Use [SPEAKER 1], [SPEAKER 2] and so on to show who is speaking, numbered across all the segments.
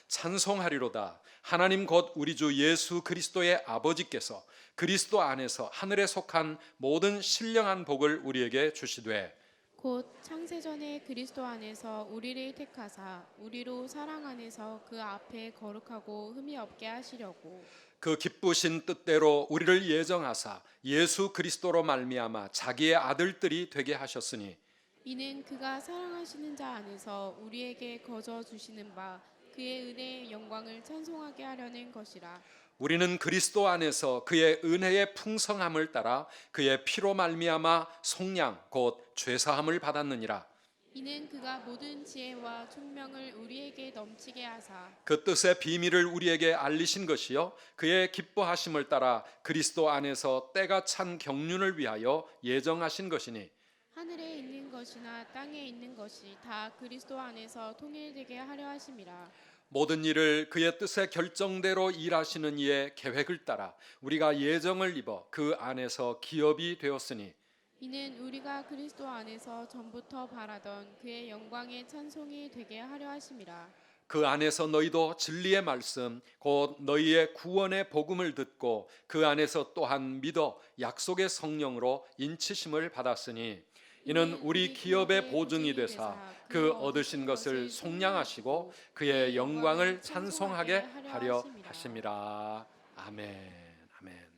[SPEAKER 1] 찬송하리로다. 하나님 곧 우리 주 예수 그리스도의 아버지께서 그리스도 안에서 하늘에 속한 모든 신령한 복을 우리에게 주시되
[SPEAKER 2] 곧 창세전에 그리스도 안에서 우리를 택하사 우리로 사랑 안에서 그 앞에 거룩하고 흠이 없게 하시려고
[SPEAKER 1] 그 기쁘신 뜻대로 우리를 예정하사 예수 그리스도로 말미암아 자기의 아들들이 되게 하셨으니
[SPEAKER 2] 이는 그가 사랑하시는 자 안에서 우리에게 거저 주시는 바 그의 은혜의 영광을 찬송하게 하려는 것이라.
[SPEAKER 1] 우리는 그리스도 안에서 그의 은혜의 풍성함을 따라 그의 피로 말미암아 속량 곧 죄사함을 받았느니라.
[SPEAKER 2] 이는 그가 모든 지혜와 총명을 우리에게 넘치게 하사
[SPEAKER 1] 그 뜻의 비밀을 우리에게 알리신 것이요 그의 기뻐하심을 따라 그리스도 안에서 때가 찬 경륜을 위하여 예정하신 것이니
[SPEAKER 2] 하늘에 있는 것이나 땅에 있는 것이 다 그리스도 안에서 통일되게 하려 하심이라.
[SPEAKER 1] 모든 일을 그의 뜻의 결정대로 일하시는 이의 계획을 따라 우리가 예정을 입어 그 안에서 기업이 되었으니
[SPEAKER 2] 이는 우리가 그리스도 안에서 전부터 바라던 그의 영광의 찬송이 되게 하려 하심이라.
[SPEAKER 1] 그 안에서 너희도 진리의 말씀 곧 너희의 구원의 복음을 듣고 그 안에서 또한 믿어 약속의 성령으로 인치심을 받았으니 이는 우리 기업의 보증이 되사 그 얻으신 것을 속량하시고 그의 영광을 찬송하게 하려 하심이라. 아멘. 아멘.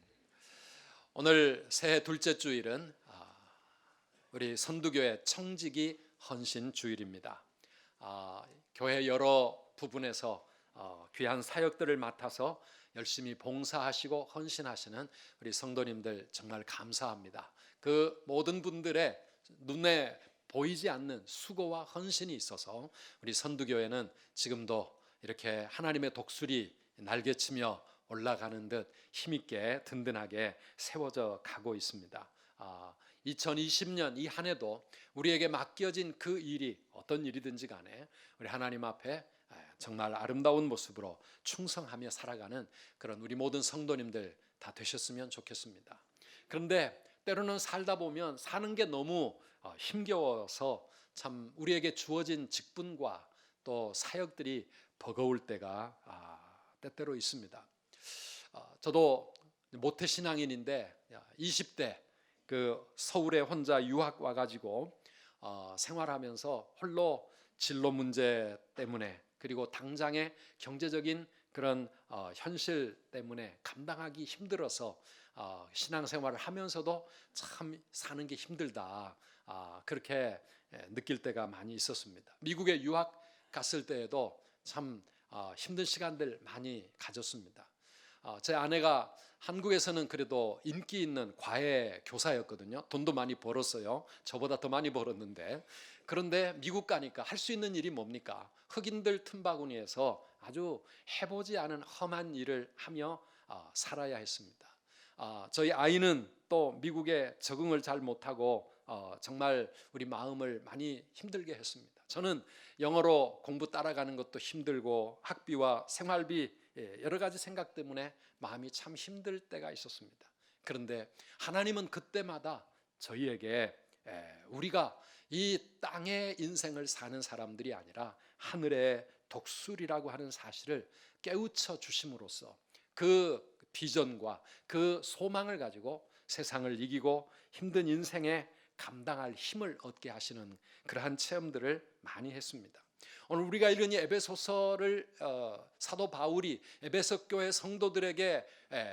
[SPEAKER 1] 오늘 새해 둘째 주일은 우리 선두교회 청지기 헌신 주일입니다. 교회 여러 부분에서 귀한 사역들을 맡아서 열심히 봉사하시고 헌신하시는 우리 성도님들 정말 감사합니다. 그 모든 분들의 눈에 보이지 않는 수고와 헌신이 있어서 우리 선두교회는 지금도 이렇게 하나님의 독수리 날개치며 올라가는 듯 힘있게 든든하게 세워져 가고 있습니다. 2020년 이 한 해도 우리에게 맡겨진 그 일이 어떤 일이든지 간에 우리 하나님 앞에 정말 아름다운 모습으로 충성하며 살아가는 그런 우리 모든 성도님들 다 되셨으면 좋겠습니다. 그런데 때로는 살다 보면 사는 게 너무 힘겨워서 참 우리에게 주어진 직분과 또 사역들이 버거울 때가 때때로 있습니다. 저도 모태신앙인인데 20대 그 서울에 혼자 유학 와가지고 생활하면서 홀로 진로 문제 때문에 그리고 당장의 경제적인 그런 현실 때문에 감당하기 힘들어서 신앙생활을 하면서도 참 사는 게 힘들다 그렇게 느낄 때가 많이 있었습니다. 미국에 유학 갔을 때에도 참 힘든 시간들 많이 가졌습니다. 제 아내가 한국에서는 그래도 인기 있는 과외 교사였거든요. 돈도 많이 벌었어요. 저보다 더 많이 벌었는데 그런데 미국 가니까 할 수 있는 일이 뭡니까? 흑인들 틈바구니에서 아주 해보지 않은 험한 일을 하며 살아야 했습니다. 저희 아이는 또 미국에 적응을 잘 못하고 정말 우리 마음을 많이 힘들게 했습니다. 저는 영어로 공부 따라가는 것도 힘들고 학비와 생활비 여러 가지 생각 때문에 마음이 참 힘들 때가 있었습니다. 그런데 하나님은 그때마다 저희에게 우리가 이 땅의 인생을 사는 사람들이 아니라 하늘의 독수리라고 하는 사실을 깨우쳐 주심으로써 그 비전과 그 소망을 가지고 세상을 이기고 힘든 인생에 감당할 힘을 얻게 하시는 그러한 체험들을 많이 했습니다. 오늘 우리가 읽은 이 에베소서를 사도 바울이 에베소 교회 성도들에게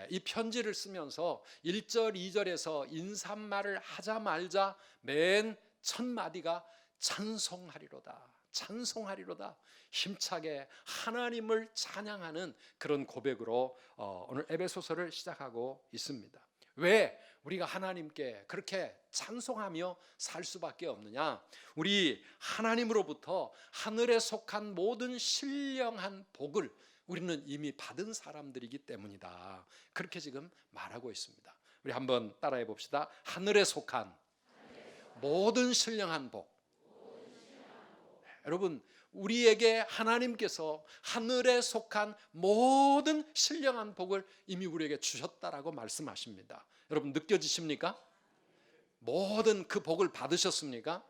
[SPEAKER 1] 이 편지를 쓰면서 1절 2절에서 인사말을 하자 말자 맨 첫 마디가 찬송하리로다. 찬송하리로다. 힘차게 하나님을 찬양하는 그런 고백으로 오늘 에베소서를 시작하고 있습니다. 왜 우리가 하나님께 그렇게 찬송하며 살 수밖에 없느냐? 우리 하나님으로부터 하늘에 속한 모든 신령한 복을 우리는 이미 받은 사람들이기 때문이다. 그렇게 지금 말하고 있습니다. 우리 한번 따라해 봅시다. 하늘에 속한 모든 신령한 복. 여러분, 우리에게 하나님께서 하늘에 속한 모든 신령한 복을 이미 우리에게 주셨다라고 말씀하십니다. 여러분 느껴지십니까? 모든 그 복을 받으셨습니까?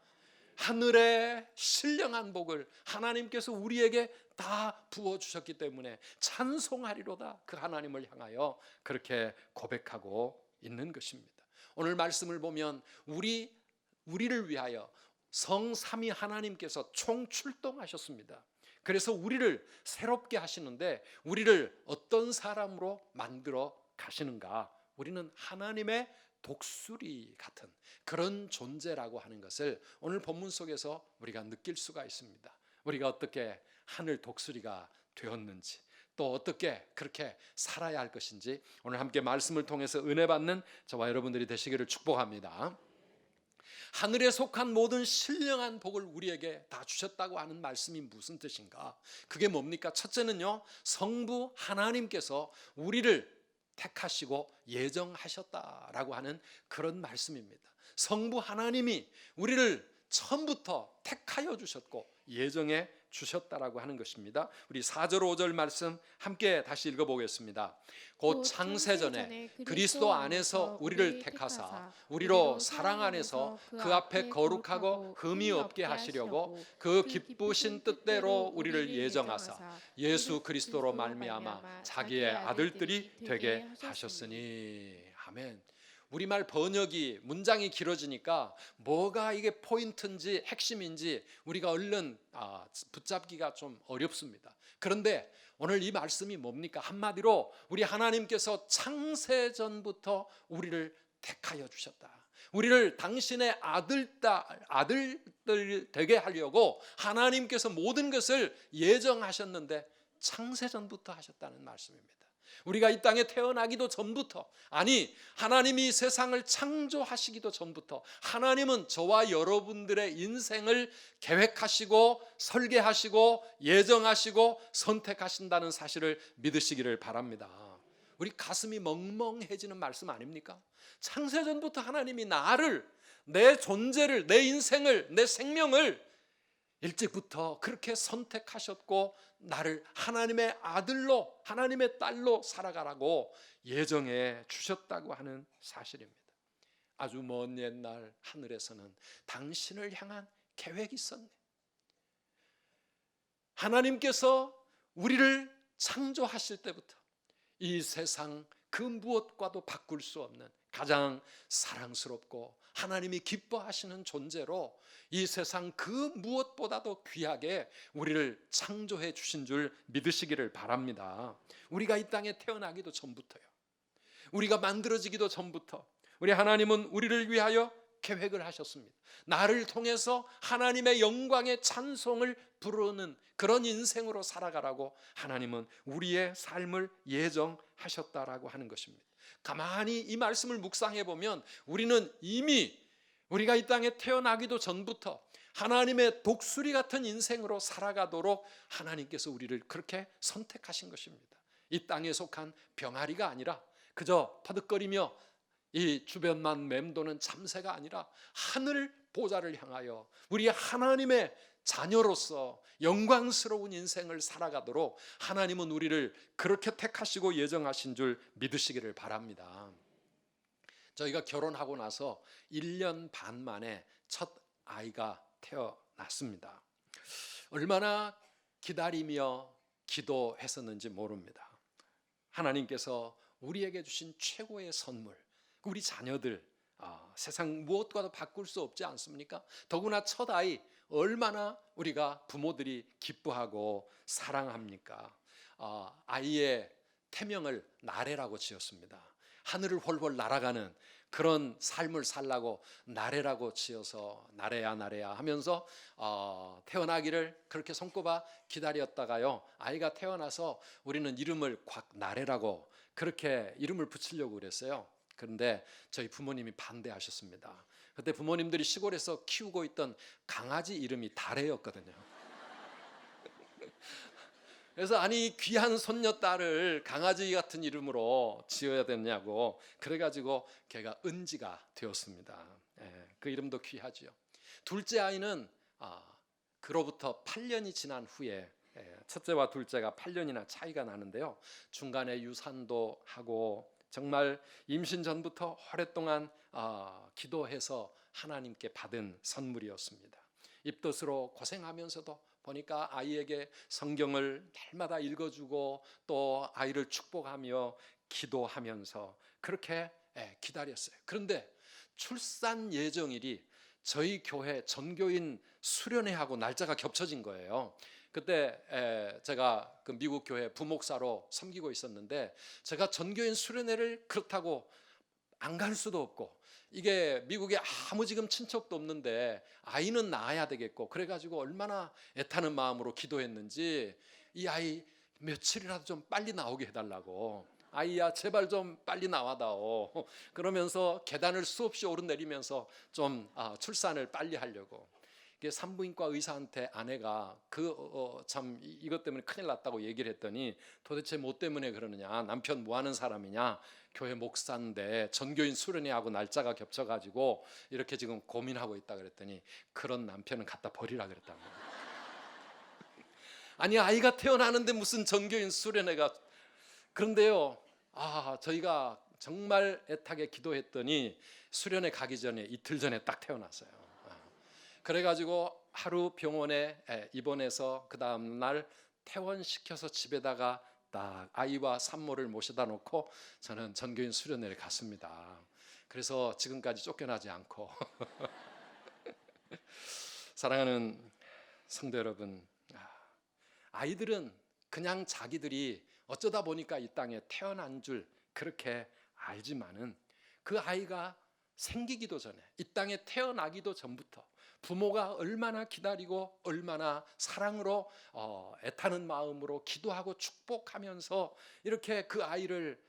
[SPEAKER 1] 하늘의 신령한 복을 하나님께서 우리에게 다 부어주셨기 때문에 찬송하리로다. 그 하나님을 향하여 그렇게 고백하고 있는 것입니다. 오늘 말씀을 보면 우리를 위하여 성삼위 하나님께서 총출동하셨습니다. 그래서 우리를 새롭게 하시는데 우리를 어떤 사람으로 만들어 가시는가? 우리는 하나님의 독수리 같은 그런 존재라고 하는 것을 오늘 본문 속에서 우리가 느낄 수가 있습니다. 우리가 어떻게 하늘 독수리가 되었는지, 또 어떻게 그렇게 살아야 할 것인지 오늘 함께 말씀을 통해서 은혜 받는 저와 여러분들이 되시기를 축복합니다. 하늘에 속한 모든 신령한 복을 우리에게 다 주셨다고 하는 말씀이 무슨 뜻인가? 그게 뭡니까? 첫째는요, 성부 하나님께서 우리를 택하시고 예정하셨다라고 하는 그런 말씀입니다. 성부 하나님이 우리를 처음부터 택하여 주셨고 예정해 주셨다라고 하는 것입니다. 우리 4절 5절 말씀 함께 다시 읽어보겠습니다. 곧 창세전에 그리스도 안에서 우리를 택하사 우리로 사랑 안에서 그 앞에 거룩하고 흠이 없게 하시려고 그 기쁘신 뜻대로 우리를 예정하사 예수 그리스도로 말미암아 자기의 아들들이 되게 하셨으니. 아멘. 우리말 번역이 문장이 길어지니까 뭐가 이게 포인트인지 핵심인지 우리가 얼른 붙잡기가 좀 어렵습니다. 그런데 오늘 이 말씀이 뭡니까? 한마디로 우리 하나님께서 창세전부터 우리를 택하여 주셨다. 우리를 당신의 아들들 되게 하려고 하나님께서 모든 것을 예정하셨는데 창세전부터 하셨다는 말씀입니다. 우리가 이 땅에 태어나기도 전부터, 아니 하나님이 세상을 창조하시기도 전부터 하나님은 저와 여러분들의 인생을 계획하시고 설계하시고 예정하시고 선택하신다는 사실을 믿으시기를 바랍니다. 우리 가슴이 멍멍해지는 말씀 아닙니까? 창세전부터 하나님이 나를, 내 존재를, 내 인생을, 내 생명을 일찍부터 그렇게 선택하셨고 나를 하나님의 아들로, 하나님의 딸로 살아가라고 예정해 주셨다고 하는 사실입니다. 아주 먼 옛날 하늘에서는 당신을 향한 계획이 있었네. 하나님께서 우리를 창조하실 때부터 이 세상 그 무엇과도 바꿀 수 없는 가장 사랑스럽고 하나님이 기뻐하시는 존재로 이 세상 그 무엇보다도 귀하게 우리를 창조해 주신 줄 믿으시기를 바랍니다. 우리가 이 땅에 태어나기도 전부터요, 우리가 만들어지기도 전부터 우리 하나님은 우리를 위하여 계획을 하셨습니다. 나를 통해서 하나님의 영광의 찬송을 부르는 그런 인생으로 살아가라고 하나님은 우리의 삶을 예정하셨다라고 하는 것입니다. 가만히 이 말씀을 묵상해 보면 우리는 이미 우리가 이 땅에 태어나기도 전부터 하나님의 독수리 같은 인생으로 살아가도록 하나님께서 우리를 그렇게 선택하신 것입니다. 이 땅에 속한 병아리가 아니라 그저 퍼득거리며 이 주변만 맴도는 참새가 아니라 하늘 보좌를 향하여 우리 하나님의 자녀로서 영광스러운 인생을 살아가도록 하나님은 우리를 그렇게 택하시고 예정하신 줄 믿으시기를 바랍니다. 저희가 결혼하고 나서 1년 반 만에 첫 아이가 태어났습니다. 얼마나 기다리며 기도했었는지 모릅니다. 하나님께서 우리에게 주신 최고의 선물, 우리 자녀들, 세상 무엇과도 바꿀 수 없지 않습니까? 더구나 첫 아이 얼마나 우리가 부모들이 기뻐하고 사랑합니까? 아이의 태명을 나래라고 지었습니다. 하늘을 훨훨 날아가는 그런 삶을 살라고 나래라고 지어서 나래야 나래야 하면서 태어나기를 그렇게 손꼽아 기다렸다가요, 아이가 태어나서 우리는 이름을 곽나래라고 그렇게 이름을 붙이려고 그랬어요. 그런데 저희 부모님이 반대하셨습니다. 그때 부모님들이 시골에서 키우고 있던 강아지 이름이 다래였거든요. 그래서 아니 귀한 손녀딸을 강아지 같은 이름으로 지어야 되냐고 그래가지고 걔가 은지가 되었습니다. 그 이름도 귀하지요. 둘째 아이는 그로부터 8년이 지난 후에, 첫째와 둘째가 8년이나 차이가 나는데요, 중간에 유산도 하고 정말 임신 전부터 오랫동안 기도해서 하나님께 받은 선물이었습니다. 입덧으로 고생하면서도 보니까 아이에게 성경을 날마다 읽어주고 또 아이를 축복하며 기도하면서 그렇게 기다렸어요. 그런데 출산 예정일이 저희 교회 전교인 수련회하고 날짜가 겹쳐진 거예요. 그때 제가 그 미국 교회 부목사로 섬기고 있었는데 제가 전교인 수련회를 그렇다고 안 갈 수도 없고, 이게 미국에 아무 지금 친척도 없는데 아이는 낳아야 되겠고, 그래가지고 얼마나 애타는 마음으로 기도했는지 이 아이 며칠이라도 좀 빨리 나오게 해달라고, 아이야 제발 좀 빨리 나와다오, 그러면서 계단을 수없이 오르내리면서 좀 출산을 빨리 하려고. 이게 산부인과 의사한테 아내가 참 이것 때문에 큰일 났다고 얘기를 했더니, 도대체 뭐 때문에 그러느냐, 남편 뭐 하는 사람이냐, 교회 목사인데 전교인 수련회하고 날짜가 겹쳐가지고 이렇게 지금 고민하고 있다 그랬더니, 그런 남편은 갖다 버리라 그랬다고. 아니, 아이가 태어나는데 무슨 전교인 수련회가. 그런데요, 저희가 정말 애타게 기도했더니 수련회 가기 전에 이틀 전에 딱 태어났어요. 그래가지고 하루 병원에 입원해서 그 다음 날 퇴원시켜서 집에다가 딱 아이와 산모를 모셔다 놓고 저는 전교인 수련회를 갔습니다. 그래서 지금까지 쫓겨나지 않고 사랑하는 성도 여러분, 아이들은 그냥 자기들이 어쩌다 보니까 이 땅에 태어난 줄 그렇게 알지만은, 그 아이가 생기기도 전에, 이 땅에 태어나기도 전부터 부모가 얼마나 기다리고 얼마나 사랑으로 애타는 마음으로 기도하고 축복하면서 이렇게 그 아이를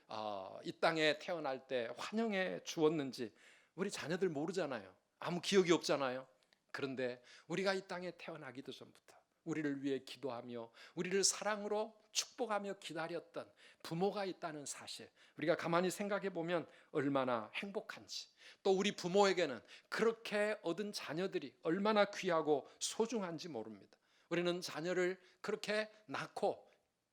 [SPEAKER 1] 이 땅에 태어날 때 환영해 주었는지 우리 자녀들 모르잖아요. 아무 기억이 없잖아요. 그런데 우리가 이 땅에 태어나기도 전부터 우리를 위해 기도하며 우리를 사랑으로 축복하며 기다렸던 부모가 있다는 사실, 우리가 가만히 생각해 보면 얼마나 행복한지, 또 우리 부모에게는 그렇게 얻은 자녀들이 얼마나 귀하고 소중한지 모릅니다. 우리는 자녀를 그렇게 낳고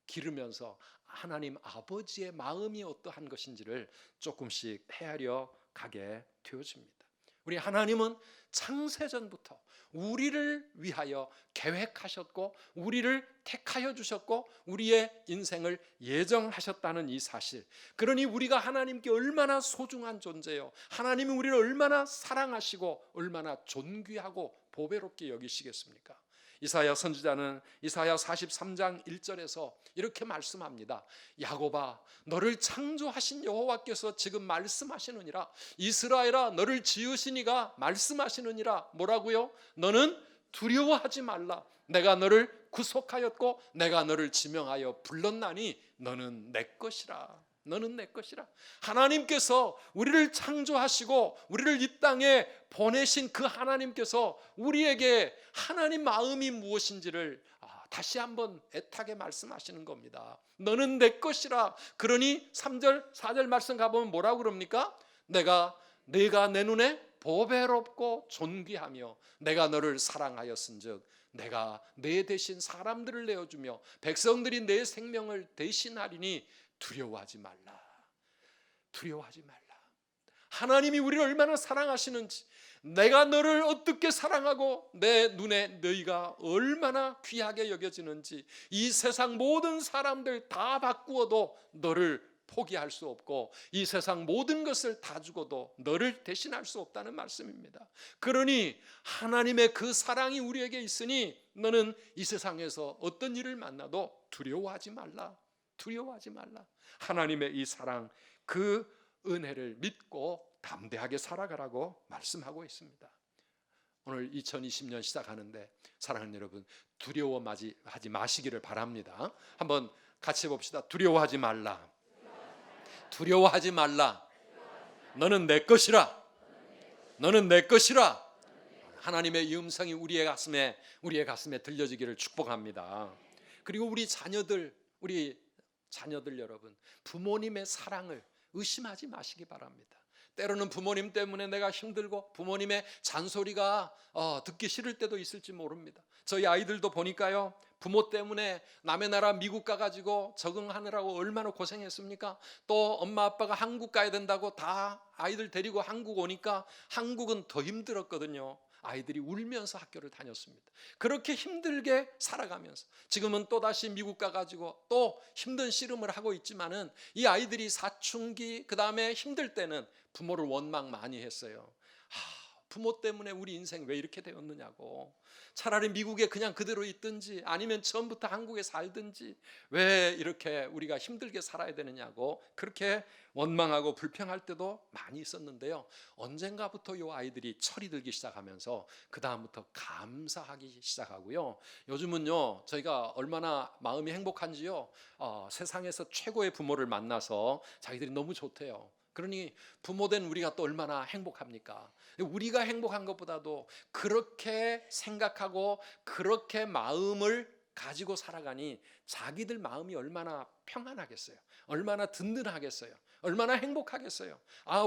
[SPEAKER 1] 기르면서 하나님 아버지의 마음이 어떠한 것인지를 조금씩 헤아려 가게 되어집니다. 우리 하나님은 창세전부터 우리를 위하여 계획하셨고 우리를 택하여 주셨고 우리의 인생을 예정하셨다는 이 사실, 그러니 우리가 하나님께 얼마나 소중한 존재요, 하나님이 우리를 얼마나 사랑하시고 얼마나 존귀하고 보배롭게 여기시겠습니까? 이사야 선지자는 이사야 43장 1절에서 이렇게 말씀합니다. 야곱아, 너를 창조하신 여호와께서 지금 말씀하시느니라. 이스라엘아, 너를 지으신 이가 말씀하시느니라. 뭐라고요? 너는 두려워하지 말라. 내가 너를 구속하였고 내가 너를 지명하여 불렀나니 너는 내 것이라. 너는 내 것이라. 하나님께서 우리를 창조하시고 우리를 이 땅에 보내신 그 하나님께서 우리에게 하나님 마음이 무엇인지를 다시 한번 애타게 말씀하시는 겁니다. 너는 내 것이라. 그러니 3절 4절 말씀 가보면 뭐라고 그럽니까? 내가 내 눈에 보배롭고 존귀하며 내가 너를 사랑하였은즉 내가 내 대신 사람들을 내어주며 백성들이 내 생명을 대신하리니 두려워하지 말라. 두려워하지 말라. 하나님이 우리를 얼마나 사랑하시는지, 내가 너를 어떻게 사랑하고 내 눈에 너희가 얼마나 귀하게 여겨지는지, 이 세상 모든 사람들 다 바꾸어도 너를 포기할 수 없고 이 세상 모든 것을 다 주고도 너를 대신할 수 없다는 말씀입니다. 그러니 하나님의 그 사랑이 우리에게 있으니 너는 이 세상에서 어떤 일을 만나도 두려워하지 말라. 두려워하지 말라. 하나님의 이 사랑, 그 은혜를 믿고 담대하게 살아가라고 말씀하고 있습니다. 오늘 2020년 시작하는데 사랑하는 여러분, 두려워하지 마시기를 바랍니다. 한번 같이 봅시다. 두려워하지 말라. 두려워하지 말라. 너는 내 것이라. 너는 내 것이라. 하나님의 이 음성이 우리의 가슴에 들려지기를 축복합니다. 그리고 우리 자녀들 여러분, 부모님의 사랑을 의심하지 마시기 바랍니다. 때로는 부모님 때문에 내가 힘들고 부모님의 잔소리가 듣기 싫을 때도 있을지 모릅니다. 저희 아이들도 보니까요, 부모 때문에 남의 나라 미국 가가지고 적응하느라고 얼마나 고생했습니까? 또 엄마 아빠가 한국 가야 된다고 다 아이들 데리고 한국 오니까 한국은 더 힘들었거든요. 아이들이 울면서 학교를 다녔습니다. 그렇게 힘들게 살아가면서 지금은 또다시 미국 가가지고 또 힘든 씨름을 하고 있지만은 이 아이들이 사춘기 그 다음에 힘들 때는 부모를 원망 많이 했어요. 부모 때문에 우리 인생 왜 이렇게 되었느냐고. 차라리 미국에 그냥 그대로 있든지 아니면 처음부터 한국에 살든지 왜 이렇게 우리가 힘들게 살아야 되느냐고 그렇게 원망하고 불평할 때도 많이 있었는데요. 언젠가부터 이 아이들이 철이 들기 시작하면서 그 다음부터 감사하기 시작하고요. 요즘은요 저희가 얼마나 마음이 행복한지요. 세상에서 최고의 부모를 만나서 자기들이 너무 좋대요. 그러니 부모된 우리가 또 얼마나 행복합니까? 우리가 행복한 것보다도 그렇게 생각하고 그렇게 마음을 가지고 살아가니 자기들 마음이 얼마나 평안하겠어요. 얼마나 든든하겠어요. 얼마나 행복하겠어요.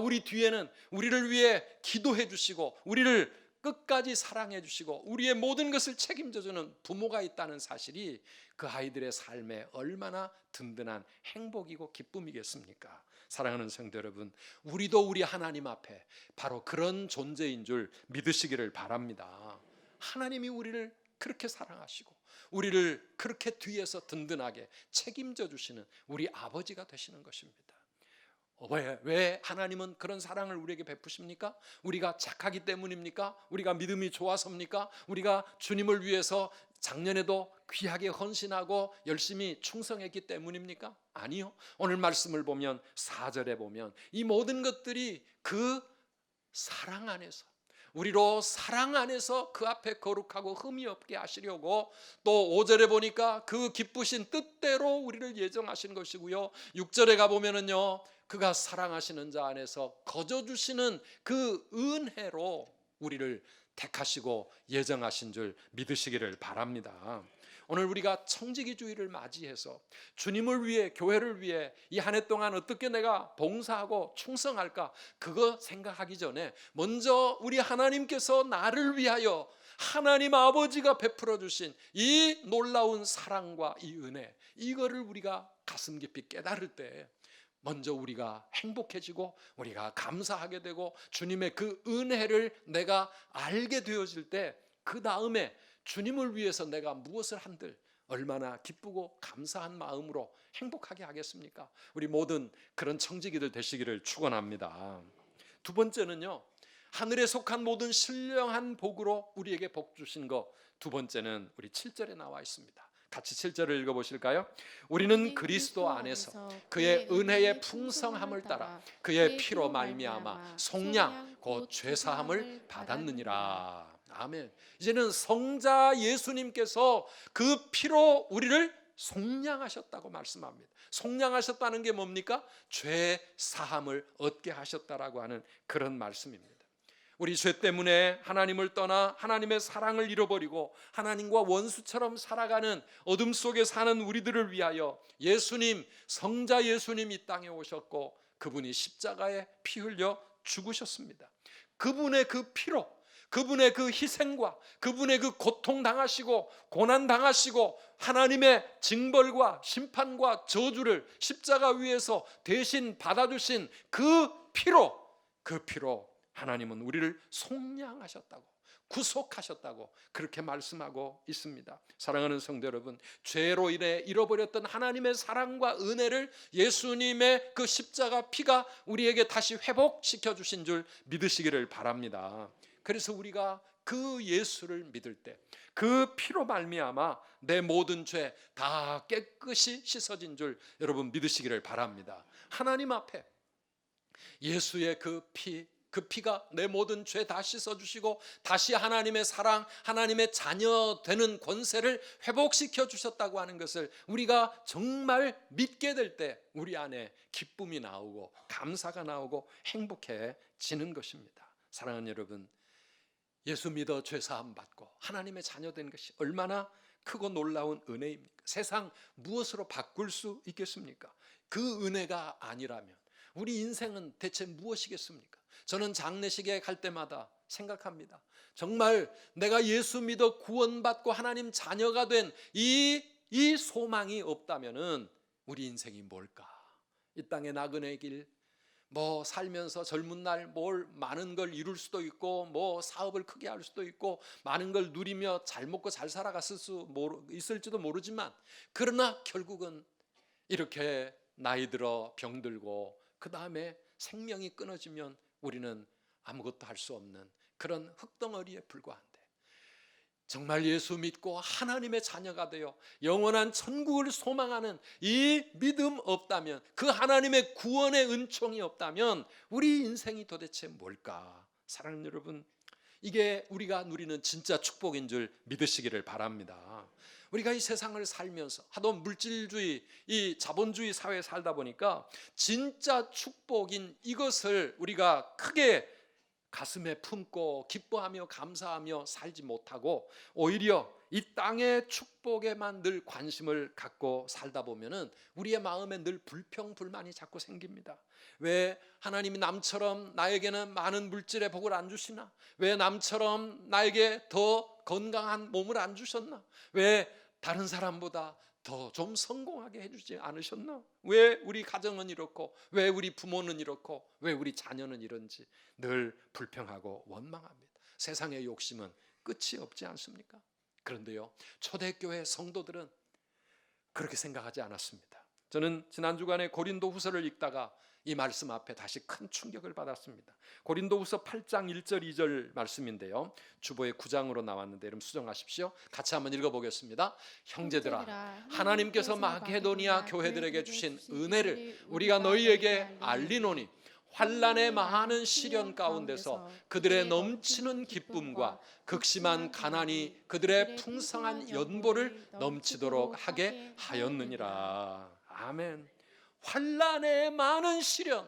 [SPEAKER 1] 우리 뒤에는 우리를 위해 기도해 주시고 우리를 끝까지 사랑해 주시고 우리의 모든 것을 책임져 주는 부모가 있다는 사실이 그 아이들의 삶에 얼마나 든든한 행복이고 기쁨이겠습니까? 사랑하는 성도 여러분, 우리도 우리 하나님 앞에 바로 그런 존재인 줄 믿으시기를 바랍니다. 하나님이 우리를 그렇게 사랑하시고 우리를 그렇게 뒤에서 든든하게 책임져 주시는 우리 아버지가 되시는 것입니다. 왜 하나님은 그런 사랑을 우리에게 베푸십니까? 우리가 착하기 때문입니까? 우리가 믿음이 좋아서입니까? 우리가 주님을 위해서 작년에도 귀하게 헌신하고 열심히 충성했기 때문입니까? 아니요. 오늘 말씀을 보면 4절에 보면 이 모든 것들이 그 사랑 안에서 우리로 사랑 안에서 그 앞에 거룩하고 흠이 없게 하시려고 또 5절에 보니까 그 기쁘신 뜻대로 우리를 예정하신 것이고요. 6절에 가보면은요 그가 사랑하시는 자 안에서 거저주시는 그 은혜로 우리를 택하시고 예정하신 줄 믿으시기를 바랍니다. 오늘 우리가 청지기주의를 맞이해서 주님을 위해 교회를 위해 이 한 해 동안 어떻게 내가 봉사하고 충성할까 그거 생각하기 전에 먼저 우리 하나님께서 나를 위하여 하나님 아버지가 베풀어 주신 이 놀라운 사랑과 이 은혜 이거를 우리가 가슴 깊이 깨달을 때 먼저 우리가 행복해지고 우리가 감사하게 되고 주님의 그 은혜를 내가 알게 되어질 때 그 다음에 주님을 위해서 내가 무엇을 한들 얼마나 기쁘고 감사한 마음으로 행복하게 하겠습니까? 우리 모든 그런 청지기들 되시기를 축원합니다. 두 번째는요, 하늘에 속한 모든 신령한 복으로 우리에게 복 주신 거. 두 번째는 우리 7절에 나와 있습니다. 같이 7절을 읽어보실까요? 우리는 그리스도 안에서 그의 은혜의 풍성함을 따라 그의 피로 말미암아 속량 곧 죄사함을 받았느니라. 아멘. 이제는 성자 예수님께서 그 피로 우리를 속량하셨다고 말씀합니다. 속량하셨다는 게 뭡니까? 죄 사함을 얻게 하셨다라고 하는 그런 말씀입니다. 우리 죄 때문에 하나님을 떠나 하나님의 사랑을 잃어버리고 하나님과 원수처럼 살아가는 어둠 속에 사는 우리들을 위하여 예수님, 성자 예수님 이 땅에 오셨고 그분이 십자가에 피 흘려 죽으셨습니다. 그분의 그 피로 그분의 그 희생과 그분의 그 고통 당하시고 고난 당하시고 하나님의 징벌과 심판과 저주를 십자가 위에서 대신 받아주신 그 피로 하나님은 우리를 속량하셨다고 구속하셨다고 그렇게 말씀하고 있습니다. 사랑하는 성도 여러분, 죄로 인해 잃어버렸던 하나님의 사랑과 은혜를 예수님의 그 십자가 피가 우리에게 다시 회복시켜 주신 줄 믿으시기를 바랍니다. 그래서 우리가 그 예수를 믿을 때 그 피로 말미암아 내 모든 죄 다 깨끗이 씻어진 줄 여러분 믿으시기를 바랍니다. 하나님 앞에 예수의 그 피가 내 모든 죄 다 씻어주시고 다시 하나님의 사랑, 하나님의 자녀 되는 권세를 회복시켜 주셨다고 하는 것을 우리가 정말 믿게 될 때 우리 안에 기쁨이 나오고 감사가 나오고 행복해지는 것입니다. 사랑하는 여러분, 예수 믿어 죄사함 받고 하나님의 자녀 된 것이 얼마나 크고 놀라운 은혜입니까? 세상 무엇으로 바꿀 수 있겠습니까? 그 은혜가 아니라면 우리 인생은 대체 무엇이겠습니까? 저는 장례식에 갈 때마다 생각합니다. 정말 내가 예수 믿어 구원받고 하나님 자녀가 된 이 소망이 없다면은 우리 인생이 뭘까? 이 땅의 나그네 길, 뭐 살면서 젊은 날 뭘 많은 걸 이룰 수도 있고 뭐 사업을 크게 할 수도 있고 많은 걸 누리며 잘 먹고 잘 살아갔을 있을지도 모르지만, 그러나 결국은 이렇게 나이 들어 병들고 그 다음에 생명이 끊어지면 우리는 아무것도 할 수 없는 그런 흙덩어리에 불과한데, 정말 예수 믿고 하나님의 자녀가 되어 영원한 천국을 소망하는 이 믿음 없다면, 그 하나님의 구원의 은총이 없다면 우리 인생이 도대체 뭘까? 사랑하는 여러분, 이게 우리가 누리는 진짜 축복인 줄 믿으시기를 바랍니다. 우리가 이 세상을 살면서 하도 물질주의, 이 자본주의 사회에 살다 보니까 진짜 축복인 이것을 우리가 크게 가슴에 품고 기뻐하며 감사하며 살지 못하고 오히려 이 땅의 축복에만 늘 관심을 갖고 살다 보면은 우리의 마음에 늘 불평불만이 자꾸 생깁니다. 왜 하나님이 남처럼 나에게는 많은 물질의 복을 안 주시나? 왜 남처럼 나에게 더 건강한 몸을 안 주셨나? 왜 다른 사람보다 더 좀 성공하게 해주지 않으셨나? 왜 우리 가정은 이렇고, 왜 우리 부모는 이렇고, 왜 우리 자녀는 이런지 늘 불평하고 원망합니다. 세상의 욕심은 끝이 없지 않습니까? 그런데요, 초대교회 성도들은 그렇게 생각하지 않았습니다. 저는 지난 주간에 고린도 후서를 읽다가 이 말씀 앞에 다시 큰 충격을 받았습니다. 고린도 후서 8장 1절 2절 말씀인데요, 주보의 9장으로 나왔는데 여러분 수정하십시오. 같이 한번 읽어보겠습니다. 형제들아, 하나님께서 마게도니아 교회들에게 주신 은혜를 우리가 너희에게 알리노니, 환난의 많은 시련 가운데서 그들의 넘치는 기쁨과 극심한 가난이 그들의 풍성한 연보를 넘치도록 하게 하였느니라. 아멘. 환난의 많은 시련,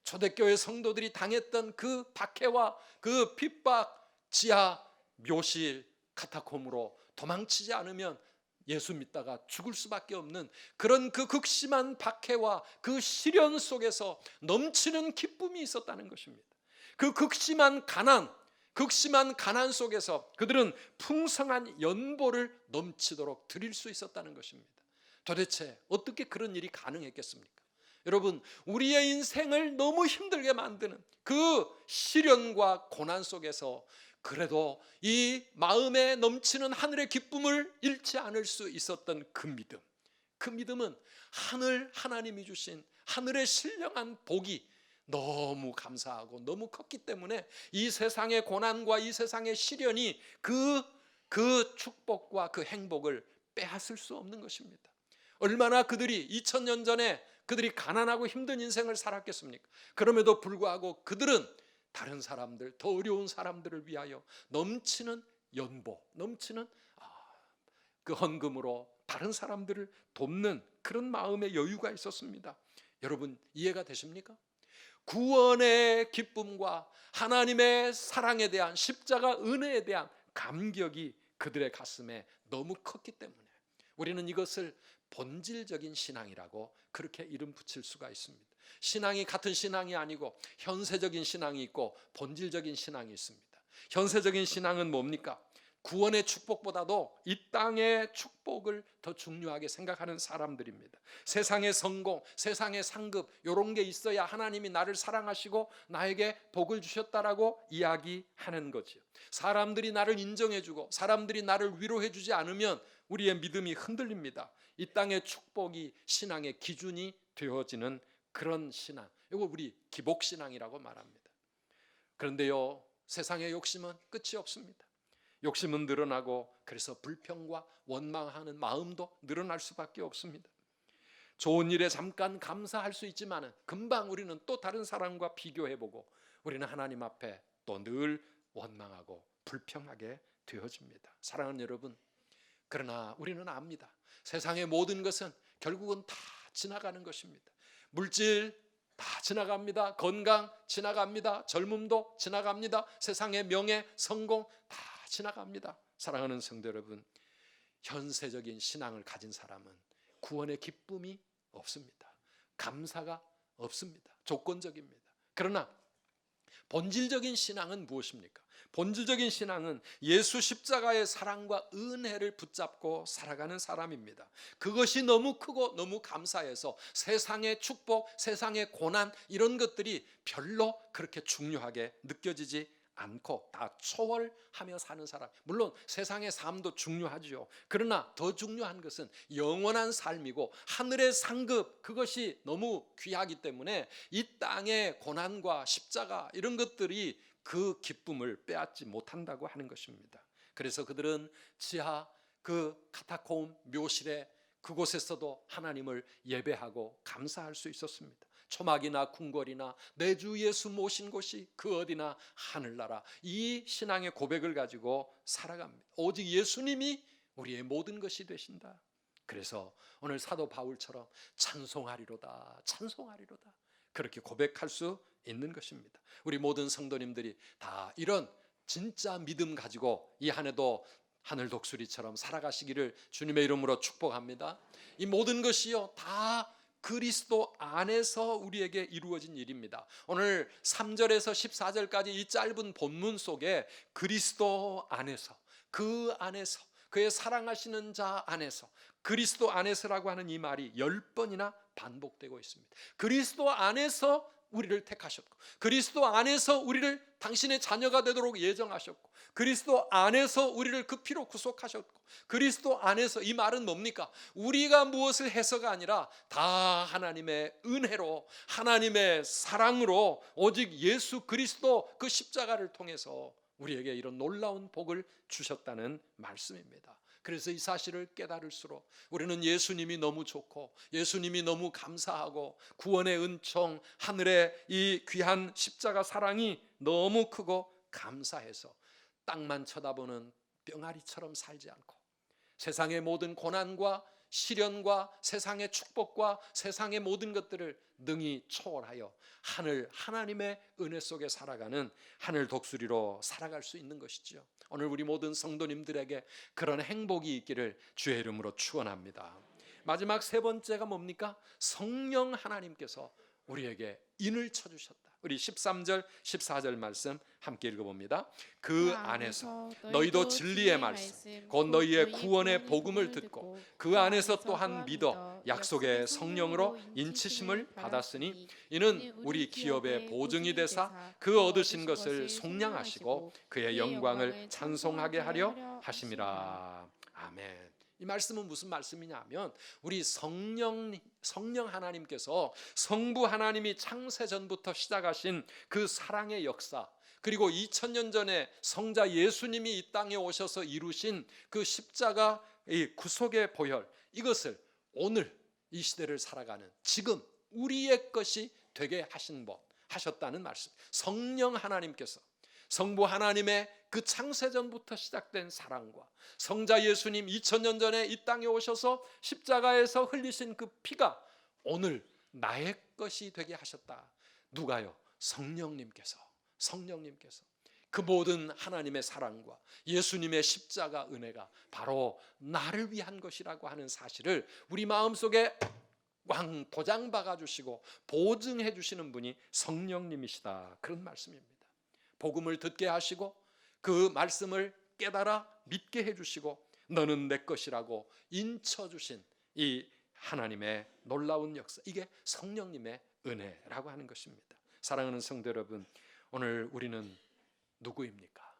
[SPEAKER 1] 초대교회 성도들이 당했던 그 박해와 그 핍박, 지하 묘실 카타콤으로 도망치지 않으면 예수 믿다가 죽을 수밖에 없는 그런 그 극심한 박해와 그 시련 속에서 넘치는 기쁨이 있었다는 것입니다. 그 극심한 가난 속에서 그들은 풍성한 연보를 넘치도록 드릴 수 있었다는 것입니다. 도대체 어떻게 그런 일이 가능했겠습니까? 여러분, 우리의 인생을 너무 힘들게 만드는 그 시련과 고난 속에서 그래도 이 마음에 넘치는 하늘의 기쁨을 잃지 않을 수 있었던 그 믿음, 그 믿음은 하나님이 주신 하늘의 신령한 복이 너무 감사하고 너무 컸기 때문에 이 세상의 고난과 이 세상의 시련이 그 축복과 그 행복을 빼앗을 수 없는 것입니다. 얼마나 그들이 2000년 전에 그들이 가난하고 힘든 인생을 살았겠습니까? 그럼에도 불구하고 그들은 다른 사람들, 더 어려운 사람들을 위하여 넘치는 연보, 넘치는 그 헌금으로 다른 사람들을 돕는 그런 마음의 여유가 있었습니다. 여러분, 이해가 되십니까? 구원의 기쁨과 하나님의 사랑에 대한, 십자가 은혜에 대한 감격이 그들의 가슴에 너무 컸기 때문에 우리는 이것을 본질적인 신앙이라고 그렇게 이름 붙일 수가 있습니다. 신앙이 같은 신앙이 아니고 현세적인 신앙이 있고 본질적인 신앙이 있습니다. 현세적인 신앙은 뭡니까? 구원의 축복보다도 이 땅의 축복을 더 중요하게 생각하는 사람들입니다. 세상의 성공, 세상의 상급, 이런 게 있어야 하나님이 나를 사랑하시고 나에게 복을 주셨다라고 이야기하는 거죠. 사람들이 나를 인정해주고 사람들이 나를 위로해주지 않으면 우리의 믿음이 흔들립니다. 이 땅의 축복이 신앙의 기준이 되어지는 그런 신앙, 이거 우리 기복신앙이라고 말합니다. 그런데요, 세상의 욕심은 끝이 없습니다. 욕심은 늘어나고 그래서 불평과 원망하는 마음도 늘어날 수밖에 없습니다. 좋은 일에 잠깐 감사할 수 있지만 금방 우리는 또 다른 사람과 비교해보고 우리는 하나님 앞에 또 늘 원망하고 불평하게 되어집니다. 사랑하는 여러분, 그러나 우리는 압니다. 세상의 모든 것은 결국은 다 지나가는 것입니다. 물질 다 지나갑니다. 건강 지나갑니다. 젊음도 지나갑니다. 세상의 명예, 성공 다 지나갑니다. 사랑하는 성도 여러분, 현세적인 신앙을 가진 사람은 구원의 기쁨이 없습니다. 감사가 없습니다. 조건적입니다. 그러나 본질적인 신앙은 무엇입니까? 본질적인 신앙은 예수 십자가의 사랑과 은혜를 붙잡고 살아가는 사람입니다. 그것이 너무 크고 너무 감사해서 세상의 축복, 세상의 고난 이런 것들이 별로 그렇게 중요하게 느껴지지 않고 다 초월하며 사는 사람. 물론 세상의 삶도 중요하죠. 그러나 더 중요한 것은 영원한 삶이고 하늘의 상급, 그것이 너무 귀하기 때문에 이 땅의 고난과 십자가 이런 것들이 그 기쁨을 빼앗지 못한다고 하는 것입니다. 그래서 그들은 지하 그 카타콤 묘실에 그곳에서도 하나님을 예배하고 감사할 수 있었습니다. 초막이나 궁궐이나 내 주 예수 모신 곳이 그 어디나 하늘나라, 이 신앙의 고백을 가지고 살아갑니다. 오직 예수님이 우리의 모든 것이 되신다. 그래서 오늘 사도 바울처럼 찬송하리로다, 찬송하리로다, 그렇게 고백할 수 있는 것입니다. 우리 모든 성도님들이 다 이런 진짜 믿음 가지고 이 한 해도 하늘 독수리처럼 살아가시기를 주님의 이름으로 축복합니다. 이 모든 것이요 다 그리스도 안에서 우리에게 이루어진 일입니다. 오늘 3절에서 14절까지 이 짧은 본문 속에 그리스도 안에서, 그 안에서, 그의 사랑하시는 자 안에서, 그리스도 안에서라고 하는 이 말이 10번이나 반복되고 있습니다. 그리스도 안에서 우리를 택하셨고, 그리스도 안에서 우리를 당신의 자녀가 되도록 예정하셨고, 그리스도 안에서 우리를 그 피로 구속하셨고, 그리스도 안에서, 이 말은 뭡니까? 우리가 무엇을 해서가 아니라 다 하나님의 은혜로, 하나님의 사랑으로, 오직 예수 그리스도 그 십자가를 통해서 우리에게 이런 놀라운 복을 주셨다는 말씀입니다. 그래서 이 사실을 깨달을수록 우리는 예수님이 너무 좋고, 예수님이 너무 감사하고, 구원의 은총, 하늘의 이 귀한 십자가 사랑이 너무 크고 감사해서 땅만 쳐다보는 병아리처럼 살지 않고, 세상의 모든 고난과 시련과 세상의 축복과 세상의 모든 것들을 능히 초월하여 하나님의 은혜 속에 살아가는 하늘 독수리로 살아갈 수 있는 것이죠. 오늘 우리 모든 성도님들에게 그런 행복이 있기를 주의 이름으로 축원합니다. 마지막 세 번째가 뭡니까? 성령 하나님께서 우리에게 인을 쳐주셨다. 우리 13절 14절 말씀 함께 읽어봅니다. 그 안에서 너희도 진리의 말씀 곧 너희의 구원의 복음을 듣고 그 안에서 또한 믿어 약속의 성령으로 인치심을 받았으니 이는 우리 기업의 보증이 되사 그 얻으신 것을 속량하시고 그의 영광을 찬송하게 하려 하심이라. 아멘. 이 말씀은 무슨 말씀이냐 하면, 우리 성령 하나님께서, 성부 하나님이 창세 전부터 시작하신 그 사랑의 역사, 그리고 2000년 전에 성자 예수님이 이 땅에 오셔서 이루신 그 십자가 구속의 보혈, 이것을 오늘 이 시대를 살아가는 지금 우리의 것이 되게 하셨다는 말씀. 성령 하나님께서 성부 하나님의 그 창세전부터 시작된 사랑과 성자 예수님 2000년 전에 이 땅에 오셔서 십자가에서 흘리신 그 피가 오늘 나의 것이 되게 하셨다. 누가요? 성령님께서 그 모든 하나님의 사랑과 예수님의 십자가 은혜가 바로 나를 위한 것이라고 하는 사실을 우리 마음속에 왕 도장 박아주시고 보증해 주시는 분이 성령님이시다, 그런 말씀입니다. 복음을 듣게 하시고 그 말씀을 깨달아 믿게 해주시고 너는 내 것이라고 인쳐주신 이 하나님의 놀라운 역사, 이게 성령님의 은혜라고 하는 것입니다. 사랑하는 성도 여러분, 오늘 우리는 누구입니까?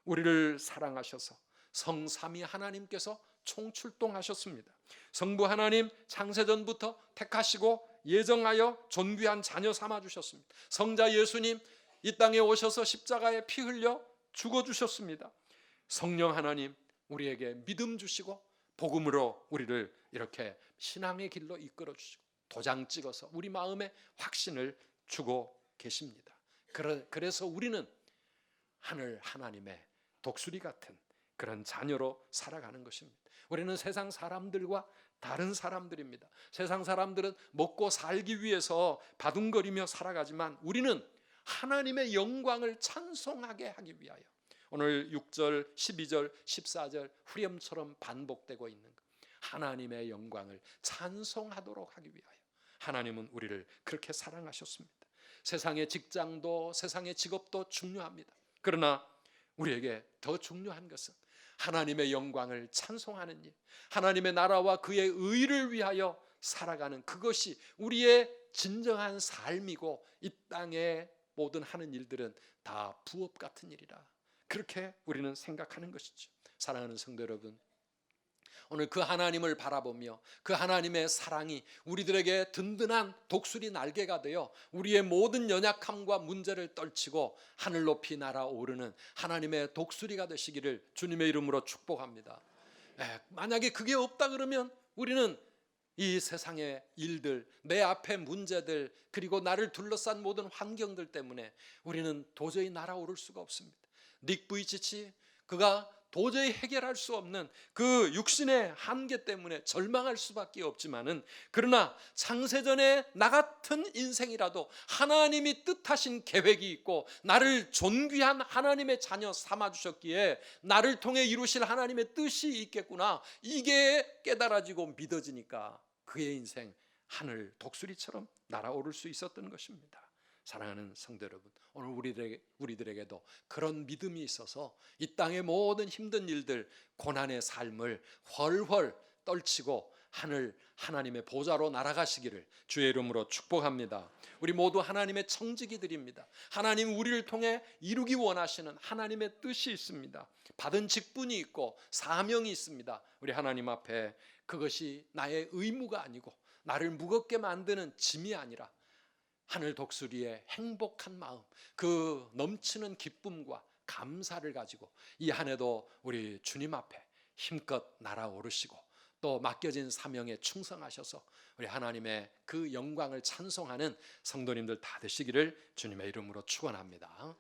[SPEAKER 1] 우리를 사랑하셔서 성삼위 하나님께서 총출동하셨습니다. 성부 하나님 창세전부터 택하시고 예정하여 존귀한 자녀 삼아주셨습니다. 성자 예수님 이 땅에 오셔서 십자가에 피 흘려 죽어주셨습니다. 성령 하나님 우리에게 믿음 주시고 복음으로 우리를 이렇게 신앙의 길로 이끌어 주시고 도장 찍어서 우리 마음에 확신을 주고 계십니다. 그래서 우리는 하늘 하나님의 독수리 같은 그런 자녀로 살아가는 것입니다. 우리는 세상 사람들과 다른 사람들입니다. 세상 사람들은 먹고 살기 위해서 바둥거리며 살아가지만 우리는 하나님의 영광을 찬송하게 하기 위하여 오늘 6절, 12절, 14절 후렴처럼 반복되고 있는 것, 하나님의 영광을 찬송하도록 하기 위하여 하나님은 우리를 그렇게 사랑하셨습니다. 세상의 직장도 세상의 직업도 중요합니다. 그러나 우리에게 더 중요한 것은 하나님의 영광을 찬송하는 일, 하나님의 나라와 그의 의를 위하여 살아가는 그것이 우리의 진정한 삶이고, 이 땅의 모든 하는 일들은 다 부업 같은 일이라, 그렇게 우리는 생각하는 것이죠. 사랑하는 성도 여러분, 오늘 그 하나님을 바라보며 그 하나님의 사랑이 우리들에게 든든한 독수리 날개가 되어 우리의 모든 연약함과 문제를 떨치고 하늘 높이 날아오르는 하나님의 독수리가 되시기를 주님의 이름으로 축복합니다. 만약에 그게 없다 그러면 우리는 이 세상의 일들, 내 앞의 문제들, 그리고 나를 둘러싼 모든 환경들 때문에 우리는 도저히 날아오를 수가 없습니다. 닉 부이치치, 그가 도저히 해결할 수 없는 그 육신의 한계 때문에 절망할 수밖에 없지만은, 그러나 창세전에 나 같은 인생이라도 하나님이 뜻하신 계획이 있고 나를 존귀한 하나님의 자녀 삼아주셨기에 나를 통해 이루실 하나님의 뜻이 있겠구나, 이게 깨달아지고 믿어지니까 그의 인생 하늘 독수리처럼 날아오를 수 있었던 것입니다. 사랑하는 성도 여러분, 오늘 우리들에게도 그런 믿음이 있어서 이 땅의 모든 힘든 일들, 고난의 삶을 훨훨 떨치고 하나님의 보좌로 날아가시기를 주의 이름으로 축복합니다. 우리 모두 하나님의 청지기들입니다. 하나님 우리를 통해 이루기 원하시는 하나님의 뜻이 있습니다. 받은 직분이 있고 사명이 있습니다. 우리 하나님 앞에 그것이 나의 의무가 아니고 나를 무겁게 만드는 짐이 아니라 하늘 독수리의 행복한 마음, 그 넘치는 기쁨과 감사를 가지고 이 한 해도 우리 주님 앞에 힘껏 날아오르시고 또 맡겨진 사명에 충성하셔서 우리 하나님의 그 영광을 찬송하는 성도님들 다 되시기를 주님의 이름으로 축원합니다.